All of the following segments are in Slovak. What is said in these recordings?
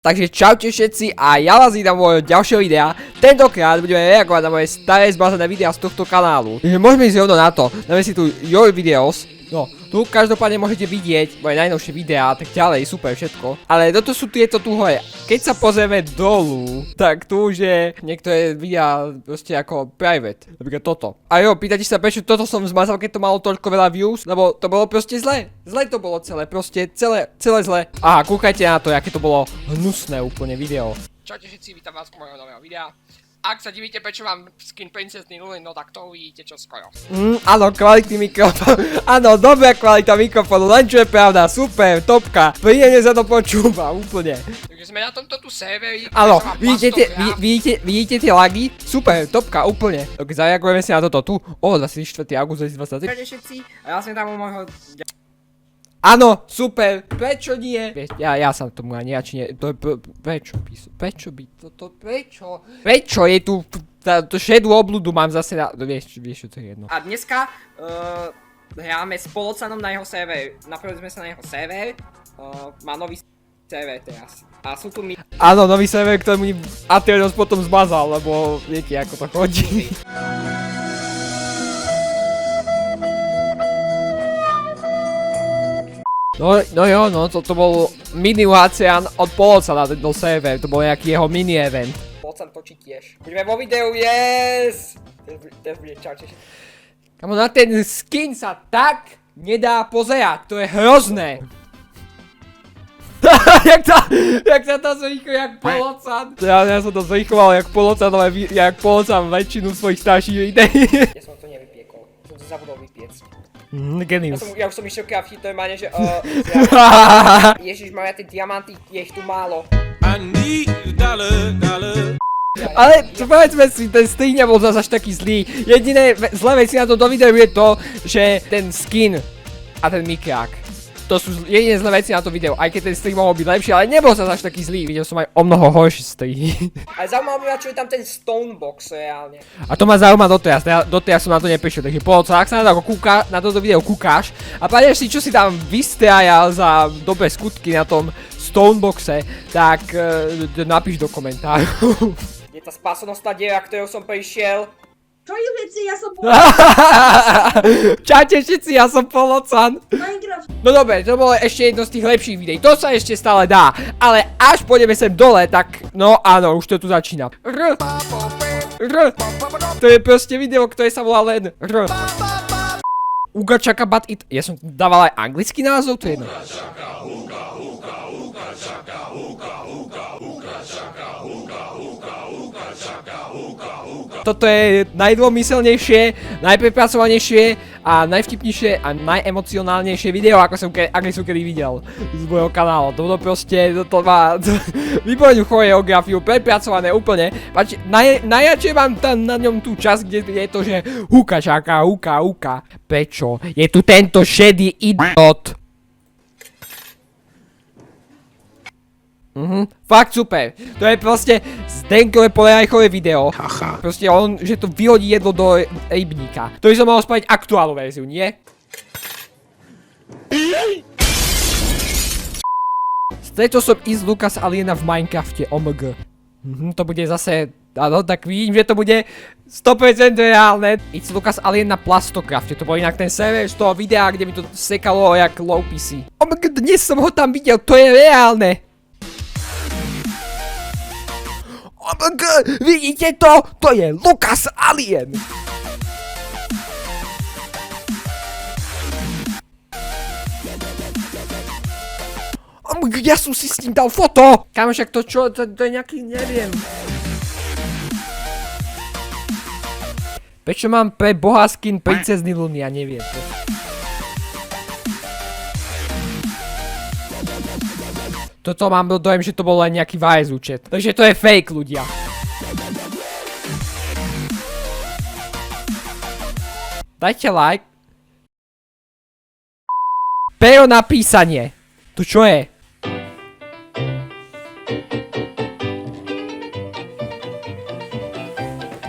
Takže čaute všetci a ja vás vítam môjho ďalšieho videa. Tentokrát budeme reagovať na moje staré zmazané videá z tohto kanálu. Takže môžeme ísť rovno na to. Dáme si tu Your Videos. No, tu každopádne môžete vidieť moje najnovšie videá a tak ďalej, super všetko. Ale toto sú tieto tu hore. Keď sa pozrieme dolu, tak tu už je niektoré videá proste ako private. Napríklad toto. A jo, pýtate sa prečo toto som zmazal, keď to malo toľko veľa views? Lebo to bolo proste zle. Zle to bolo celé, proste celé zle. Aha, kúkajte na to, aké to bolo hnusné úplne video. Čaute všetci, vítam vás u mojho nového videa. Ak sa divíte, prečo mám skin princezny Luli, no tak to uvidíte čoskoro. Áno, kvalitný mikrofón. Áno, dobrá kvalita mikrofónu, len čo je pravda, super, topka. Príjemne sa to počúva, úplne. Takže sme na tomto tu serveri. Áno, vidíte tie lagy? Super, topka, úplne. Tak zareagujeme si na toto tu. 24. august 2023. Čaute všetci, a ja som tam u môjho... Áno, super, prečo nie? Ja sa tomu ani radšej nie, prečo by toto, prečo je tu, to šedú obludu mám zase na, vieš čo to je jedno. A dneska, hráme s Polocanom na jeho server, napojili sme sa na jeho server, má nový server teraz. A sú tu my... Áno, nový server, ktorý mi Atrionos potom zmazal, lebo viete ako to chodí. No, to bol mini Ocean od Poloca na tento server, to bol nejaký jeho mini event. Polocan točí tiež. Budeme vo videu, yes! Teraz bude čaute. Kamo, na ten skin sa tak nedá pozerať, to je hrozné. jak sa to zrýchlo, jak Polocan. Ja som to zrýchloval jak Polocan, ale jak Polocan väčšinu svojich starších videí. Ja som to nevypiekol, som to zabudol vypiecť. Genius. Ja už som išiel v hit normálne, že Ježišmaria, tie diamanty, je ich tu málo. Ale povedzme si, ten stream nebol zase až taký zlý. Jediné zlé veci na tomto videu je to, že ten skin a ten mikrák. To sú jediné zlé veci na to video, aj keď ten stream mohol byť lepší, ale nebol sa až taký zlý. Videl som aj o mnoho horší stream. Ale zaujímavé ma, čo je tam ten Stonebox reálne. A to ma zaujíma doteraz som na to neprišiel, takže Poloco, ak sa na toto video kúkáš a pamätáš si, čo si tam vystrajal za dobré skutky na tom Stoneboxe, tak napíš do komentárov. Je tá spásonosná diera, ktorou som prišiel. Čo je veci, ja som Polocan. Čaute všetci, ja som Polocan. Minecraft. No dobre, to bolo ešte jedno z tých lepších videí, to sa ešte stále dá, ale až pôjdeme sem dole, tak no áno, už to tu začína. To je proste video, ktoré sa volá len Uga Chaka But It. Ja som dával aj anglický názov, to je jedno. Toto je najdômyselnejšie, najprepracovanejšie a najvtipnejšie a najemocionálnejšie video, ako som kedy videl z môjho kanálu. To bolo proste, to má výbornú choreografiu, prepracované úplne. Najradšej mám tam na ňom tú časť, kde je to, že huka čaká, huka. Prečo? Je tu tento šedý idiot. Fakt super. To je proste Zdenkové Polerajchové video. Proste on, že to vyhodí jedlo do rybníka. To by som mohol spraviť aktuálnu verziu, nie? Stretol som Is Lucas Aliena v Minecrafte, OMG. To bude zase, áno, tak vidím, že to bude 100% reálne. Is Lucas Alien na Plastocrafte, to bol inak ten server z toho videa, kde mi to sekalo jak low PC. OMG, dnes som ho tam videl, to je reálne. OMG, vidíte to? To je Lucas Alien! OMG, ja som si s ním dal foto! Kámo, však to čo? To je nejaký, neviem. Prečo mám pre boha skin princezny Luny? Ja neviem. Toto mám dojem, že to bol len nejaký VS účet. Takže to je fake, ľudia. Dajte like. Pero na písanie. To čo je?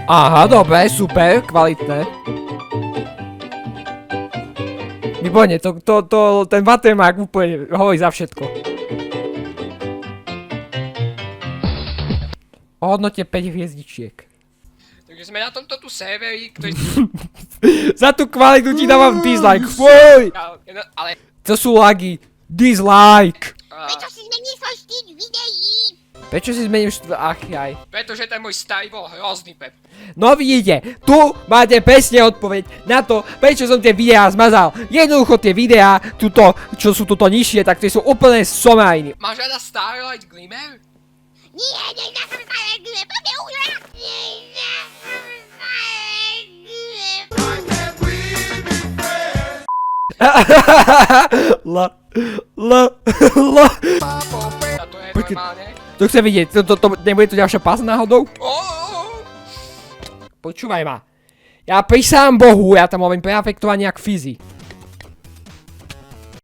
Aha, dobre, super, kvalitné. Výborne, ten watermark úplne hovorí za všetko. Ohodnote 5 hviezdičiek. Takže sme na tomto tu serveri, ktorý... Za tú kvalitu ti dávam dislike, fuj! No, ale... To sú lagy. Dislike. Prečo si zmeníš svoj štýl videí? Prečo si zmeníš to? Ach jaj. Pretože ten môj starý bol hrozný, Pep. No vidíte, tu máte presne odpoveď na to, prečo som tie videá zmazal. Jednoducho tie videá, čo sú tuto nižšie, tak tie sú úplne somajní. Máš rada Starlight Glimmer? Nie, neznám Starlight, poďme už! A to je Počkej. normálne. To chcem vidieť, nebude to ďalšia pasa náhodou? Oh. Počúvaj ma. Ja prisám Bohu, ja tam mám preafektovanie jak Fizi.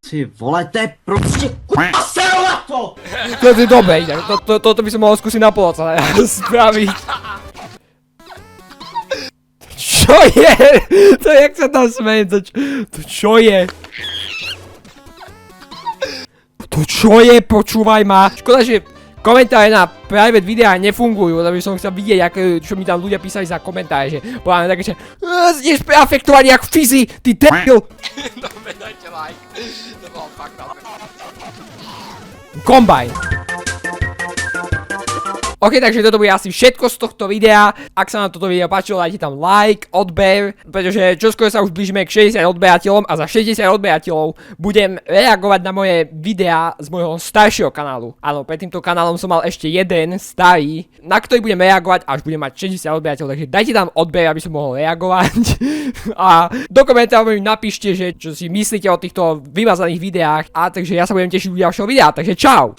Ty vole, to je prostě k***a serovato! To je dobre, inak. Toto by som mohol skúsiť na poloca spraviť. Čo je? To jak sa tam smeje, to čo je? To čo je? Počúvaj ma. Škoda, že komentáre na private videá nefungujú, lebo som chcel vidieť, čo mi tam ľudia písali za komentáre, že povedal také, že Zdeš preafektovaný jak Fizi, ty debil. Dobre, dajte like. To bolo fakt dobre. Kombajn. OK, takže toto bude asi všetko z tohto videa. Ak sa vám toto video páčilo, dajte tam like, odber, pretože čoskoro sa už blížime k 60 odberateľom a za 60 odberateľov budem reagovať na moje videá z môjho staršieho kanálu. Áno, pred týmto kanálom som mal ešte jeden starý, na ktorý budem reagovať, až budem mať 60 odberateľov, takže dajte tam odber, aby som mohol reagovať. A do komentárov mi napíšte, že čo si myslíte o týchto vymazaných videách. A takže ja sa budem tešiť u ďalšieho videa, takže čau!